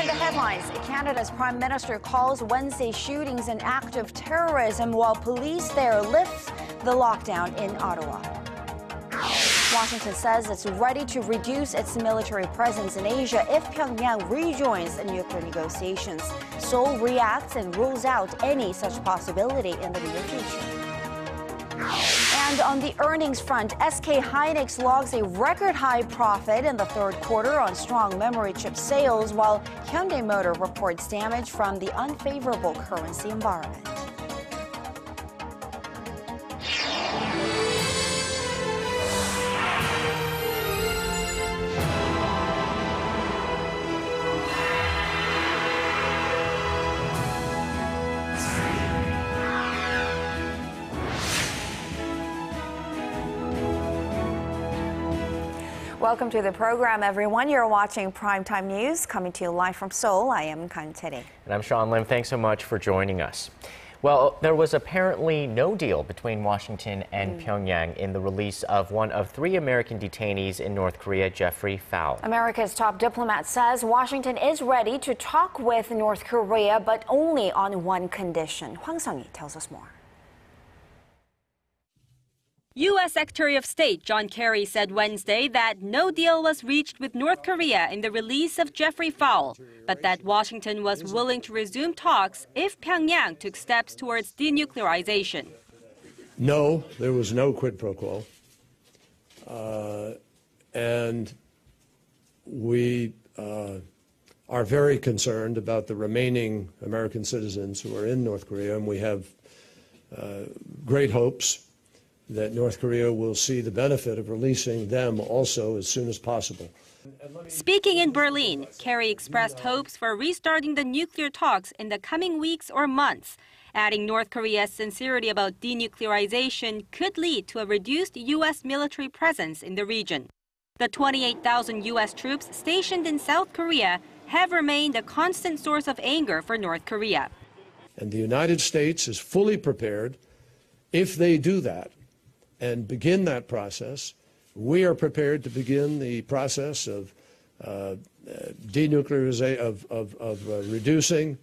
in the headlines, Canada's Prime Minister calls Wednesday shootings an act of terrorism while police there lift the lockdown in Ottawa. Washington says it's ready to reduce its military presence in Asia if Pyongyang rejoins the nuclear negotiations. Seoul reacts and rules out any such possibility in the near future. And on the earnings front, SK Hynix logs a record-high profit in the third quarter on strong memory chip sales, while Hyundai Motor reports damage from the unfavorable currency environment. Welcome to the program, everyone. You're watching Primetime News, coming to you live from Seoul. I am Kang Chery. And I'm Sean Lim. Thanks so much for joining us. Well, there was apparently no deal between Washington and Pyongyang in the release of one of 3 American detainees in North Korea, Jeffrey Fowle. America's top diplomat says Washington is ready to talk with North Korea, but only on one condition. Hwang Sung-hee tells us more. U.S. Secretary of State John Kerry said Wednesday that no deal was reached with North Korea in the release of Jeffrey Fowle, but that Washington was willing to resume talks if Pyongyang took steps towards denuclearization. No, there was no quid pro quo. And we are very concerned about the remaining American citizens who are in North Korea, and we have great hopes that North Korea will see the benefit of releasing them also as soon as possible. Speaking in Berlin, Kerry expressed hopes for restarting the nuclear talks in the coming weeks or months, adding North Korea's sincerity about denuclearization could lead to a reduced U.S. military presence in the region. The 28,000 U.S. troops stationed in South Korea have remained a constant source of anger for North Korea. And the United States is fully prepared, if they do that, and begin that process. We are prepared to begin the process of denuclearization, of reducing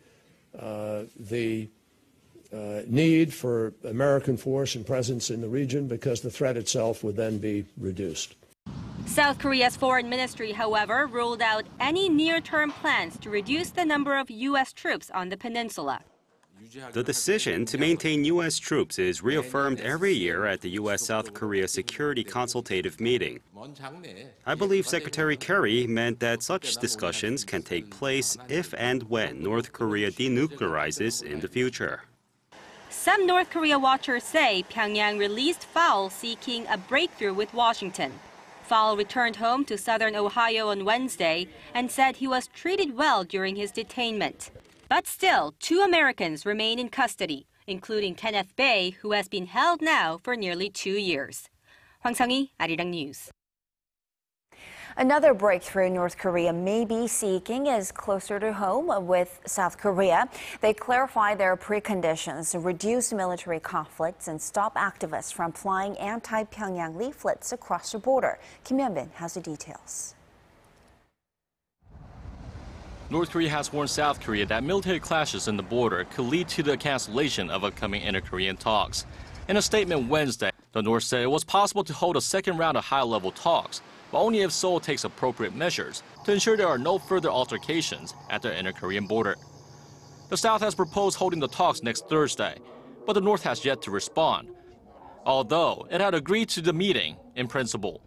the need for American force and presence in the region, because the threat itself would then be reduced. South Korea's foreign ministry, however, ruled out any near-term plans to reduce the number of U.S. troops on the peninsula. The decision to maintain U.S. troops is reaffirmed every year at the U.S.-South Korea Security Consultative Meeting. I believe Secretary Kerry meant that such discussions can take place if and when North Korea denuclearizes in the future. Some North Korea watchers say Pyongyang released Fowle seeking a breakthrough with Washington. Fowle returned home to southern Ohio on Wednesday and said he was treated well during his detainment. But still, 2 Americans remain in custody, including Kenneth Bae, who has been held now for nearly 2 years. Hwang Sung-hee, Arirang News. Another breakthrough North Korea may be seeking is closer to home with South Korea. They clarify their preconditions, reduce military conflicts, and stop activists from flying anti-Pyongyang leaflets across the border. Kim Hyun-bin has the details. North Korea has warned South Korea that military clashes in the border could lead to the cancellation of upcoming inter-Korean talks. In a statement Wednesday, the North said it was possible to hold a second round of high-level talks, but only if Seoul takes appropriate measures to ensure there are no further altercations at the inter-Korean border. The South has proposed holding the talks next Thursday, but the North has yet to respond, although it had agreed to the meeting in principle.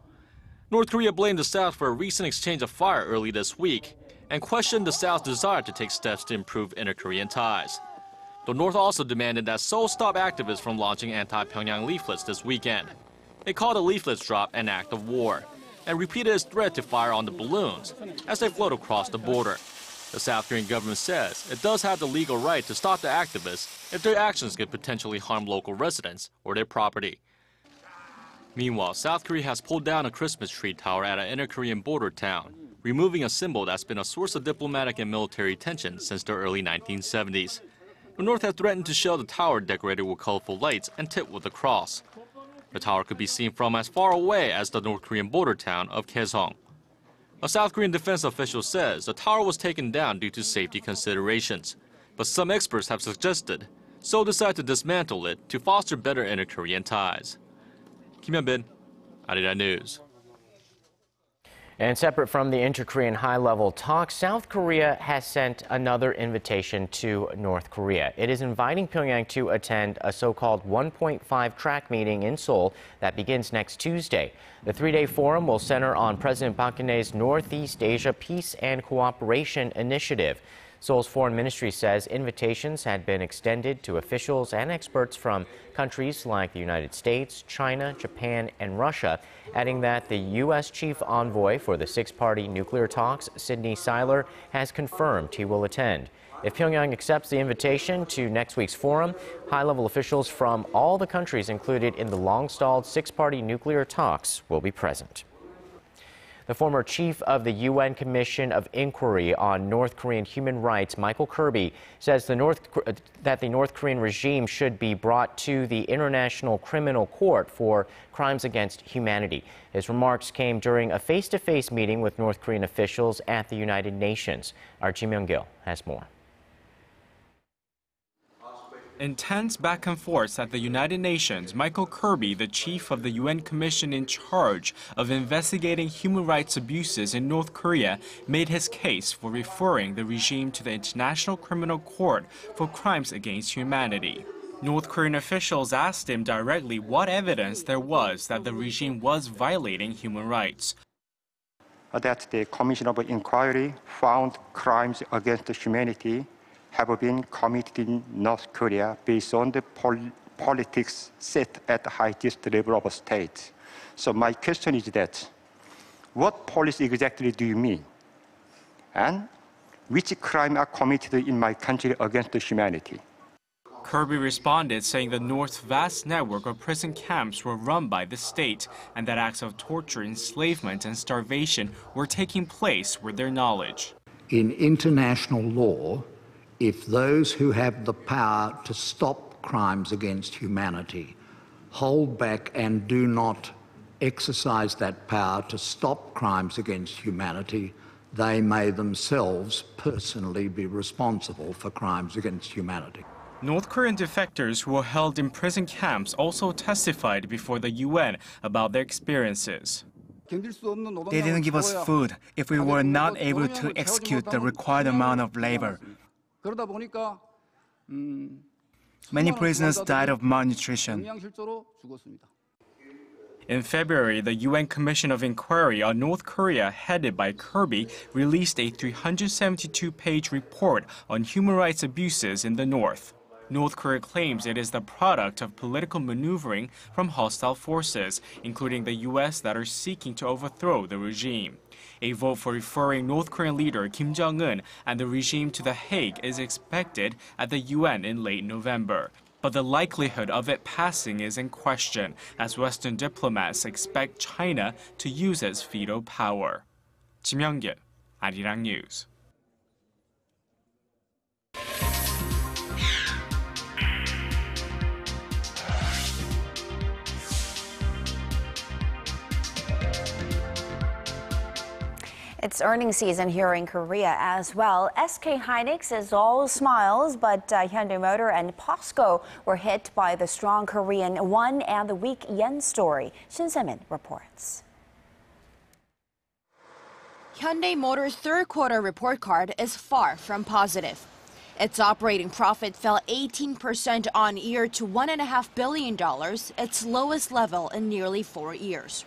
North Korea blamed the South for a recent exchange of fire early this week and questioned the South's desire to take steps to improve inter-Korean ties. The North also demanded that Seoul stop activists from launching anti-Pyongyang leaflets this weekend. It called the leaflets drop an act of war and repeated its threat to fire on the balloons as they float across the border. The South Korean government says it does have the legal right to stop the activists if their actions could potentially harm local residents or their property. Meanwhile, South Korea has pulled down a Christmas tree tower at an inter-Korean border town, removing a symbol that's been a source of diplomatic and military tension since the early 1970s. The North has threatened to shell the tower decorated with colorful lights and tipped with a cross. The tower could be seen from as far away as the North Korean border town of Kaesong. A South Korean defense official says the tower was taken down due to safety considerations. But some experts have suggested Seoul decided to dismantle it to foster better inter-Korean ties. Kim Hyun-bin, Arirang News. And separate from the inter-Korean high-level talks, South Korea has sent another invitation to North Korea. It is inviting Pyongyang to attend a so-called 1.5 track meeting in Seoul that begins next Tuesday. The three-day forum will center on President Park Geun-hye's Northeast Asia Peace and Cooperation Initiative. Seoul's foreign ministry says invitations had been extended to officials and experts from countries like the United States, China, Japan, and Russia, adding that the U.S. chief envoy for the six-party nuclear talks, Sidney Seiler, has confirmed he will attend. If Pyongyang accepts the invitation to next week's forum, high-level officials from all the countries included in the long-stalled six-party nuclear talks will be present. The former chief of the UN Commission of Inquiry on North Korean Human Rights, Michael Kirby, says that the North Korean regime should be brought to the International Criminal Court for crimes against humanity. His remarks came during a face-to-face meeting with North Korean officials at the United Nations. Our Ji Myung-gil has more. Intense back and forth at the United Nations, Michael Kirby, the chief of the UN Commission in charge of investigating human rights abuses in North Korea, made his case for referring the regime to the International Criminal Court for crimes against humanity. North Korean officials asked him directly what evidence there was that the regime was violating human rights. That the Commission of Inquiry found crimes against humanity have been committed in North Korea based on the politics set at the highest level of a state. So my question is that, what policy exactly do you mean? And which crime are committed in my country against humanity? Kirby responded saying the North's vast network of prison camps were run by the state and that acts of torture, enslavement, and starvation were taking place with their knowledge. In international law, if those who have the power to stop crimes against humanity hold back and do not exercise that power to stop crimes against humanity, they may themselves personally be responsible for crimes against humanity. North Korean defectors who were held in prison camps also testified before the UN about their experiences. They didn't give us food if we were not able to execute the required amount of labor. Many prisoners died of malnutrition. In February, the UN Commission of Inquiry on North Korea, headed by Kirby, released a 372-page report on human rights abuses in the North. North Korea claims it is the product of political maneuvering from hostile forces, including the U.S. that are seeking to overthrow the regime. A vote for referring North Korean leader Kim Jong-un and the regime to The Hague is expected at the UN in late November. But the likelihood of it passing is in question, as Western diplomats expect China to use its veto power. Ji Myung-gil, Arirang News. It's earnings season here in Korea as well. SK Hynix is all smiles, but Hyundai Motor and POSCO were hit by the strong Korean won and the weak yen story. Shin Se-min reports. Hyundai Motor's third quarter report card is far from positive. Its operating profit fell 18% on year to $1.5 billion, its lowest level in nearly 4 years.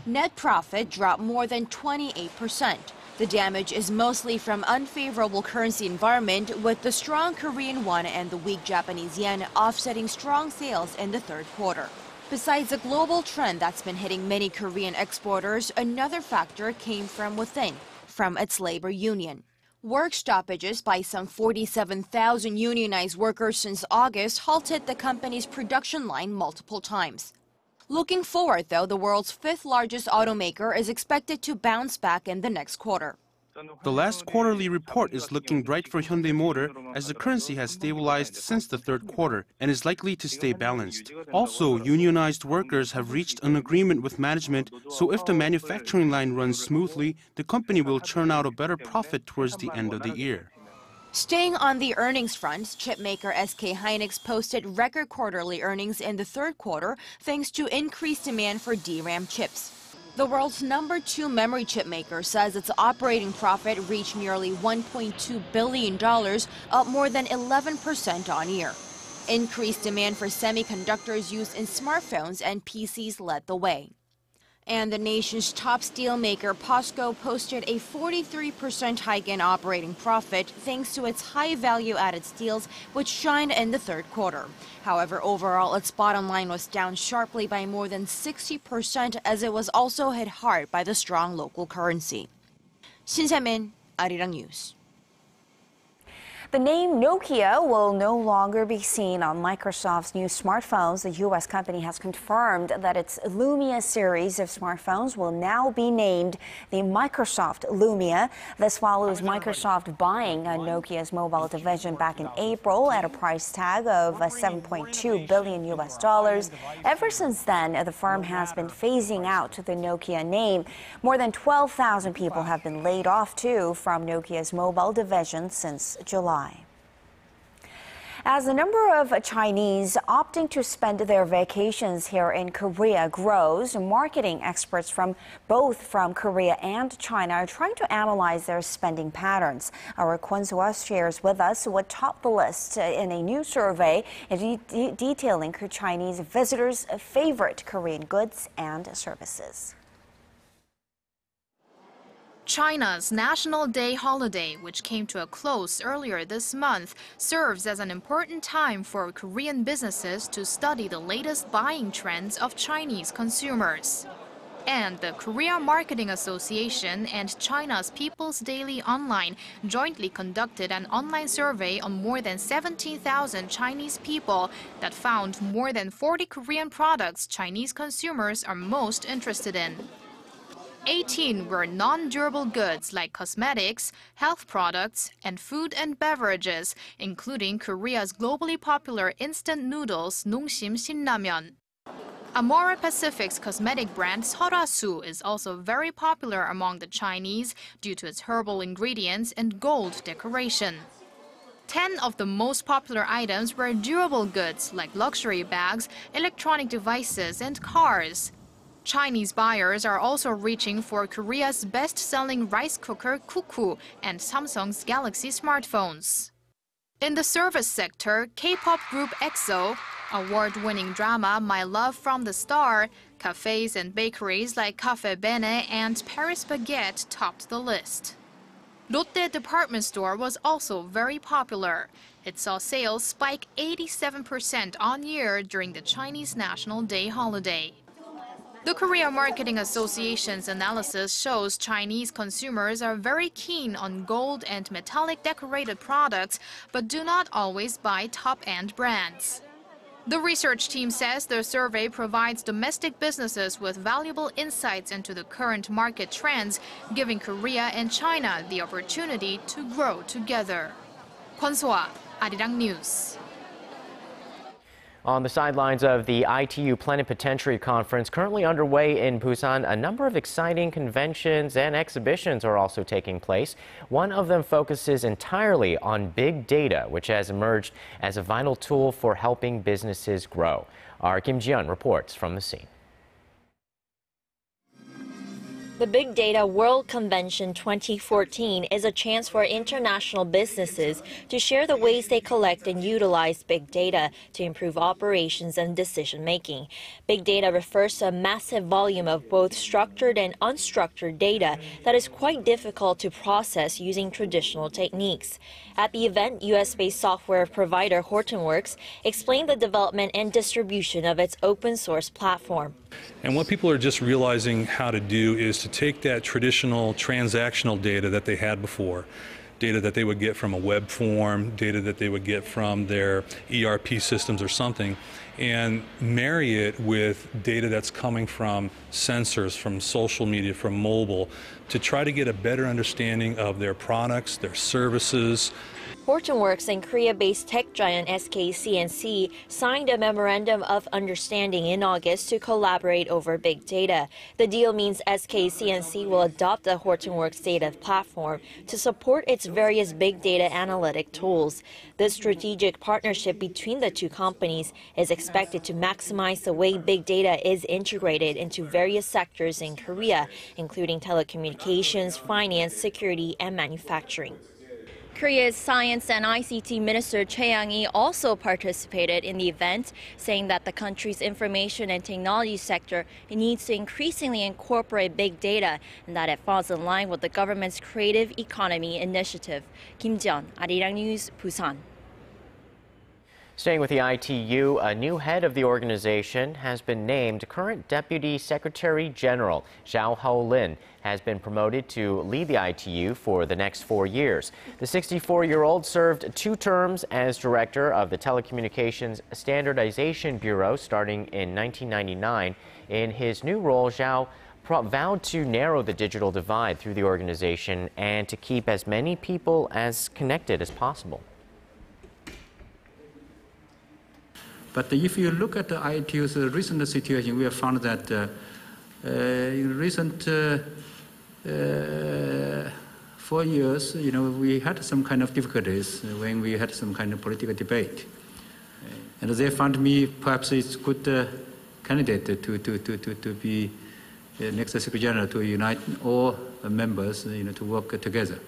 Net profit dropped more than 28%. The damage is mostly from unfavorable currency environment, with the strong Korean won and the weak Japanese yen offsetting strong sales in the third quarter. Besides a global trend that's been hitting many Korean exporters, another factor came from within, from its labor union. Work stoppages by some 47,000 unionized workers since August halted the company's production line multiple times. Looking forward, though, the world's fifth largest automaker is expected to bounce back in the next quarter. The last quarterly report is looking bright for Hyundai Motor as the currency has stabilized since the third quarter and is likely to stay balanced. Also, unionized workers have reached an agreement with management, so if the manufacturing line runs smoothly, the company will churn out a better profit towards the end of the year. Staying on the earnings front, chipmaker SK Hynix posted record quarterly earnings in the third quarter thanks to increased demand for DRAM chips. The world's #2 memory chip maker says its operating profit reached nearly $1.2 billion, up more than 11% on year. Increased demand for semiconductors used in smartphones and PCs led the way. And the nation's top steel maker POSCO posted a 43% hike in operating profit thanks to its high value-added steels, which shined in the third quarter. However, overall, its bottom line was down sharply by more than 60% as it was also hit hard by the strong local currency. Shin Se-min, Arirang News. The name Nokia will no longer be seen on Microsoft's new smartphones. The U.S. company has confirmed that its Lumia series of smartphones will now be named the Microsoft Lumia. This follows Microsoft buying Nokia's mobile division back in April at a price tag of $7.2 billion US. Ever since then, the firm has been phasing out the Nokia name. More than 12,000 people have been laid off, too, from Nokia's mobile division since July. As the number of Chinese opting to spend their vacations here in Korea grows, marketing experts from Korea and China are trying to analyze their spending patterns. Our Kwon So-ah shares with us what topped the list in a new survey detailing Chinese visitors' favorite Korean goods and services. China's National Day holiday, which came to a close earlier this month, serves as an important time for Korean businesses to study the latest buying trends of Chinese consumers. And the Korea Marketing Association and China's People's Daily Online jointly conducted an online survey on more than 17,000 Chinese people that found more than 40 Korean products Chinese consumers are most interested in. 18 were non-durable goods like cosmetics, health products, and food and beverages, including Korea's globally popular instant noodles Nongsim Shinramen. Amore Pacific's cosmetic brand Seorasu is also very popular among the Chinese due to its herbal ingredients and gold decoration. 10 of the most popular items were durable goods like luxury bags, electronic devices, and cars. Chinese buyers are also reaching for Korea's best-selling rice cooker Kuku and Samsung's Galaxy smartphones. In the service sector, K-pop group EXO, award-winning drama My Love from the Star, cafes and bakeries like Cafe Bene and Paris Baguette topped the list. Lotte department store was also very popular. It saw sales spike 87% on year during the Chinese National Day holiday. The Korea Marketing Association's analysis shows Chinese consumers are very keen on gold and metallic decorated products, but do not always buy top-end brands. The research team says their survey provides domestic businesses with valuable insights into the current market trends, giving Korea and China the opportunity to grow together. Kwon So-ah, Arirang News. On the sidelines of the ITU Plenipotentiary Conference currently underway in Busan, a number of exciting conventions and exhibitions are also taking place. One of them focuses entirely on big data, which has emerged as a vital tool for helping businesses grow. Our Kim Ji-yeon reports from the scene. The Big Data World Convention 2014 is a chance for international businesses to share the ways they collect and utilize big data to improve operations and decision-making. Big data refers to a massive volume of both structured and unstructured data that is quite difficult to process using traditional techniques. At the event, US-based software provider Hortonworks explained the development and distribution of its open-source platform. And what people are just realizing how to do is to take that traditional transactional data that they had before, data that they would get from a web form, data that they would get from their ERP systems or something, and marry it with data that's coming from sensors, from social media, from mobile, to try to get a better understanding of their products, their services. Hortonworks and Korea-based tech giant SK C&C signed a memorandum of understanding in August to collaborate over big data. The deal means SK C&C will adopt the Hortonworks data platform to support its various big data analytic tools. This strategic partnership between the two companies is expected to maximize the way big data is integrated into various sectors in Korea, including telecommunications, finance, security, and manufacturing. Korea's Science and ICT Minister Chery also participated in the event, saying that the country's information and technology sector needs to increasingly incorporate big data and that it falls in line with the government's Creative Economy Initiative. Kim Jeon, Arirang News, Busan. Staying with the ITU, a new head of the organization has been named. Current Deputy Secretary General Seoul Lim has been promoted to lead the ITU for the next 4 years. The 64-year-old served 2 terms as director of the Telecommunications Standardization Bureau starting in 1999. In his new role, Zhao vowed to narrow the digital divide through the organization and to keep as many people as connected as possible. But if you look at the ITU's recent situation, we have found that in recent 4 years, we had some kind of difficulties when we had some kind of political debate. And they found me perhaps it's good candidate to be next Secretary General to unite all members, to work together.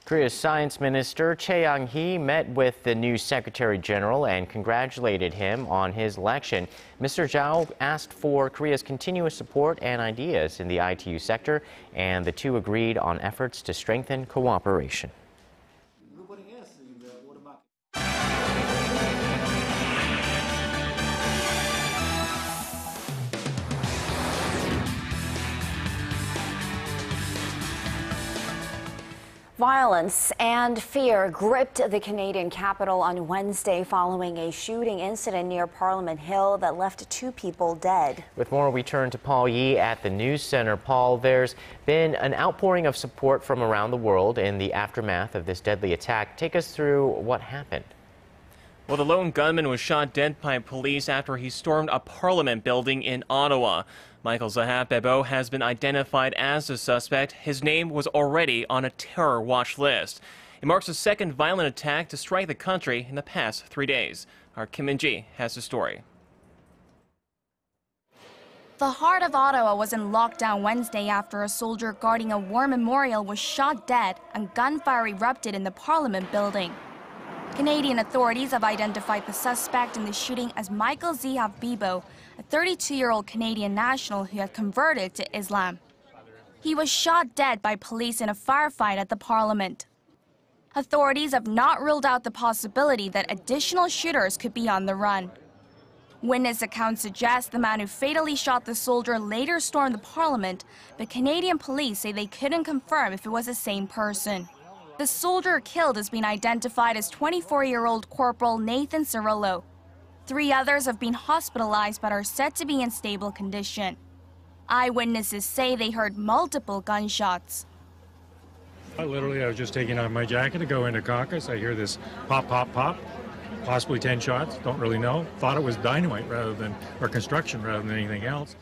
Korea's Science Minister Chery met with the new Secretary General and congratulated him on his election. Mr. Zhao asked for Korea's continuous support and ideas in the ITU sector, and the two agreed on efforts to strengthen cooperation. Violence and fear gripped the Canadian capital on Wednesday following a shooting incident near Parliament Hill that left 2 people dead. With more, we turn to Paul Yee at the News Center. Paul, there's been an outpouring of support from around the world in the aftermath of this deadly attack. Take us through what happened. Well, the lone gunman was shot dead by police after he stormed a parliament building in Ottawa. Michael Zahat-Bebo has been identified as the suspect. His name was already on a terror watch list. It marks the second violent attack to strike the country in the past 3 days. Our Kim Min-ji has the story. The heart of Ottawa was in lockdown Wednesday after a soldier guarding a war memorial was shot dead and gunfire erupted in the Parliament building. Canadian authorities have identified the suspect in the shooting as Michael Zahat-Bebo, a 32-year-old Canadian national who had converted to Islam. He was shot dead by police in a firefight at the Parliament. Authorities have not ruled out the possibility that additional shooters could be on the run. Witness accounts suggest the man who fatally shot the soldier later stormed the Parliament, but Canadian police say they couldn't confirm if it was the same person. The soldier killed has been identified as 24-year-old Corporal Nathan Cirillo. 3 others have been hospitalized but are said to be in stable condition. Eyewitnesses say they heard multiple gunshots. I was just taking off my jacket to go into caucus. I hear this pop, pop, pop, possibly 10 shots, don't really know. Thought it was dynamite or construction rather than anything else.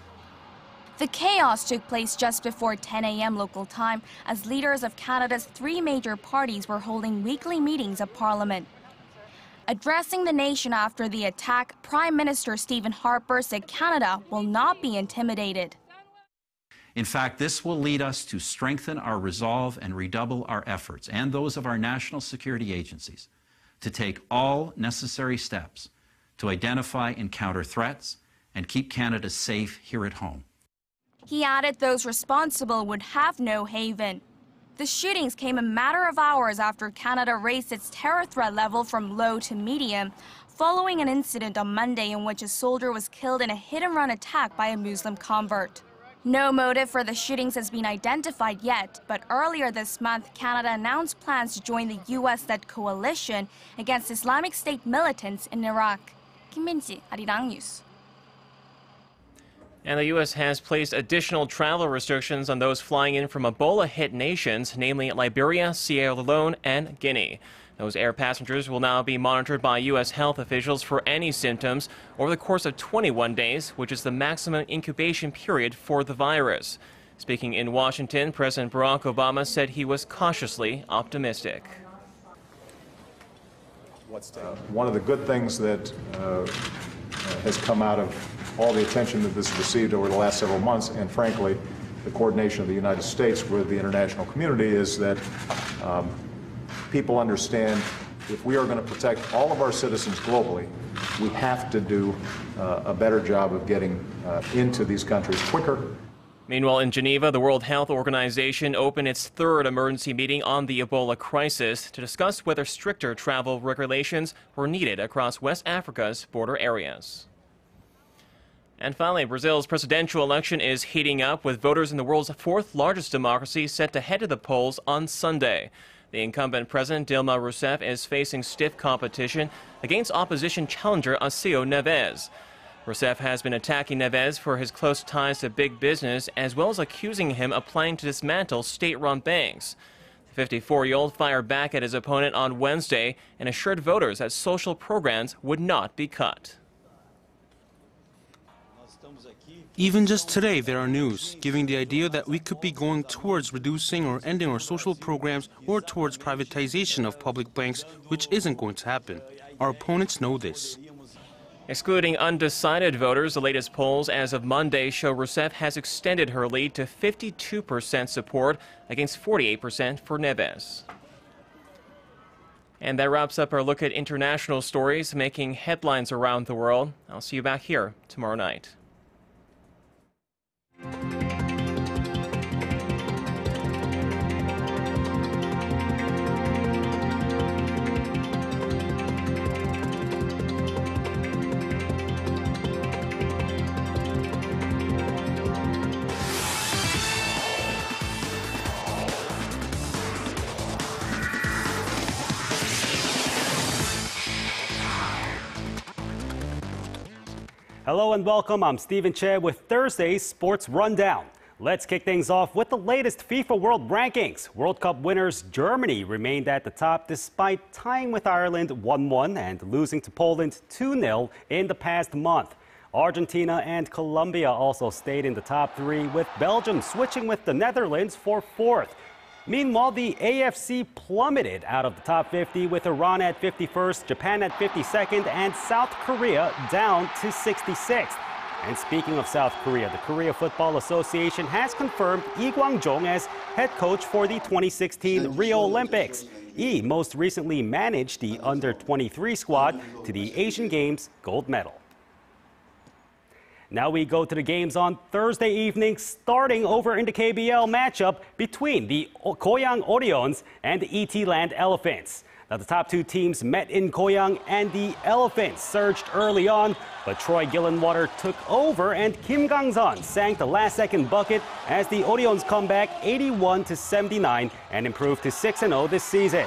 The chaos took place just before 10 a.m. local time as leaders of Canada's 3 major parties were holding weekly meetings at Parliament. Addressing the nation after the attack, Prime Minister Stephen Harper said Canada will not be intimidated. In fact, this will lead us to strengthen our resolve and redouble our efforts, and those of our national security agencies, to take all necessary steps to identify and counter threats and keep Canada safe here at home. He added those responsible would have no haven. The shootings came a matter of hours after Canada raised its terror threat level from low to medium, following an incident on Monday in which a soldier was killed in a hit-and-run attack by a Muslim convert. No motive for the shootings has been identified yet, but earlier this month, Canada announced plans to join the U.S.-led coalition against Islamic State militants in Iraq. 김민지, Arirang News. And the U.S. has placed additional travel restrictions on those flying in from Ebola-hit nations, namely Liberia, Sierra Leone, and Guinea. Those air passengers will now be monitored by U.S. health officials for any symptoms over the course of 21 days, which is the maximum incubation period for the virus. Speaking in Washington, President Barack Obama said he was cautiously optimistic. One of the good things that has come out of all the attention that this has received over the last several months, and frankly, the coordination of the United States with the international community, is that people understand if we are going to protect all of our citizens globally, we have to do a better job of getting into these countries quicker. Meanwhile, in Geneva, the World Health Organization opened its third emergency meeting on the Ebola crisis to discuss whether stricter travel regulations were needed across West Africa's border areas. And finally, Brazil's presidential election is heating up, with voters in the world's fourth largest democracy set to head to the polls on Sunday. The incumbent president, Dilma Rousseff, is facing stiff competition against opposition challenger Aécio Neves. Rousseff has been attacking Neves for his close ties to big business, as well as accusing him of planning to dismantle state-run banks. The 54-year-old fired back at his opponent on Wednesday and assured voters that social programs would not be cut. Even just today, there are news giving the idea that we could be going towards reducing or ending our social programs or towards privatization of public banks, which isn't going to happen. Our opponents know this. Excluding undecided voters, the latest polls as of Monday show Rousseff has extended her lead to 52% support against 48% for Neves. And that wraps up our look at international stories making headlines around the world. I'll see you back here tomorrow night. Hello and welcome. I'm Stephen Che with Thursday's Sports Rundown. Let's kick things off with the latest FIFA World Rankings. World Cup winners Germany remained at the top despite tying with Ireland 1-1 and losing to Poland 2-0 in the past month. Argentina and Colombia also stayed in the top three, with Belgium switching with the Netherlands for fourth. Meanwhile, the AFC plummeted out of the top 50, with Iran at 51st, Japan at 52nd, and South Korea down to 66th. And speaking of South Korea, the Korea Football Association has confirmed Lee Kwang-jong as head coach for the 2016 Rio Olympics. Lee most recently managed the under-23 squad to the Asian Games gold medal. Now we go to the games on Thursday evening, starting over in the KBL matchup between the Goyang Orions and the ET Land Elephants. Now the top two teams met in Goyang, and the Elephants surged early on, but Troy Gillenwater took over and Kim Gang-sun sank the last-second bucket as the Orions come back 81-79 and improved to 6-0 this season.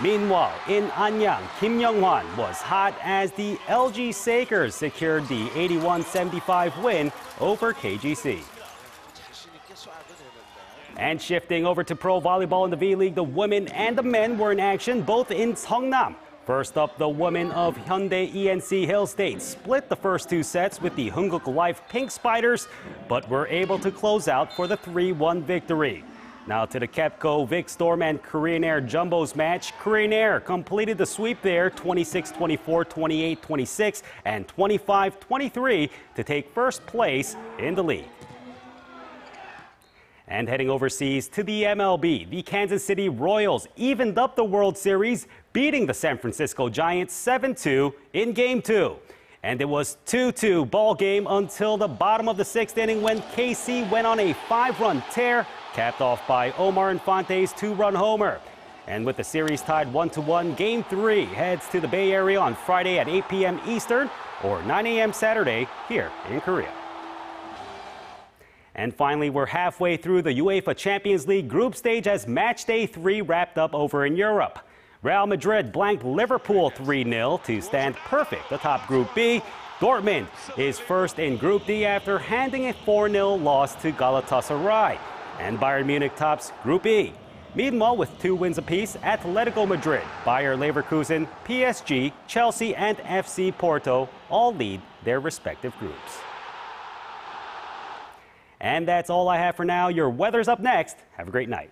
Meanwhile, in Anyang, Kim Young-hwan was hot as the LG Sakers secured the 81-75 win over KGC. And shifting over to pro volleyball in the V-League, the women and the men were in action both in Seongnam. First up, the women of Hyundai ENC Hill State split the first two sets with the Hunguk Life Pink Spiders, but were able to close out for the 3-1 victory. Now to the KEPCO Vic Storm and Korean Air Jumbos match. Korean Air completed the sweep there 26-24, 28-26, and 25-23 to take first place in the league. And heading overseas to the MLB, the Kansas City Royals evened up the World Series, beating the San Francisco Giants 7-2 in Game 2. And it was 2-2 ball game until the bottom of the sixth inning when KC went on a 5-run tear, capped off by Omar Infante's 2-run homer. And with the series tied 1-1, Game 3 heads to the Bay Area on Friday at 8 p.m. Eastern or 9 a.m. Saturday here in Korea. And finally, we're halfway through the UEFA Champions League group stage as match day 3 wrapped up over in Europe. Real Madrid blanked Liverpool 3-0 to stand perfect atop Group B. Dortmund is first in Group D after handing a 4-0 loss to Galatasaray. And Bayern Munich tops Group E. Meanwhile, with 2 wins apiece, Atletico Madrid, Bayer Leverkusen, PSG, Chelsea, and FC Porto all lead their respective groups. And that's all I have for now. Your weather's up next. Have a great night.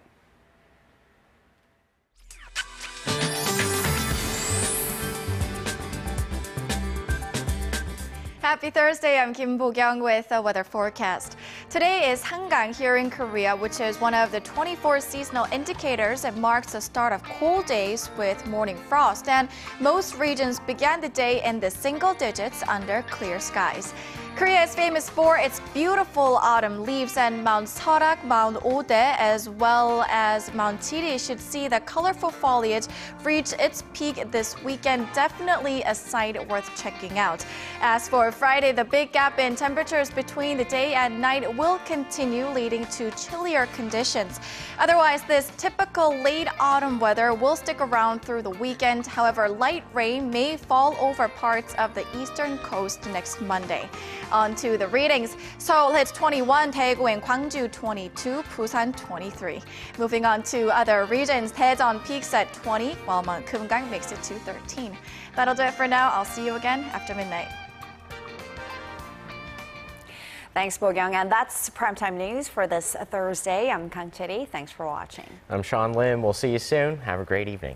Happy Thursday, I'm Kim Bo-kyung with the weather forecast. Today is Kang here in Korea, which is one of the 24 seasonal indicators. It marks the start of cool days with morning frost, and most regions began the day in the single digits under clear skies. Korea is famous for its beautiful autumn leaves, and Mount Seorak, Mount Ode, as well as Mount Chery should see the colorful foliage reach its peak this weekend. Definitely a sight worth checking out. As for Friday, the big gap in temperatures between the day and night will continue, leading to chillier conditions. Otherwise, this typical late autumn weather will stick around through the weekend. However, light rain may fall over parts of the eastern coast next Monday. On to the readings. Seoul hits 21, Daegu and Gwangju 22, Busan 23. Moving on to other regions, Daejeon peaks at 20, while Mount Kumgang makes it to 13. That'll do it for now. I'll see you again after midnight. Thanks, Bo-kyung. And that's Primetime News for this Thursday. I'm Chery. Thanks for watching. I'm Sean Lim. We'll see you soon. Have a great evening.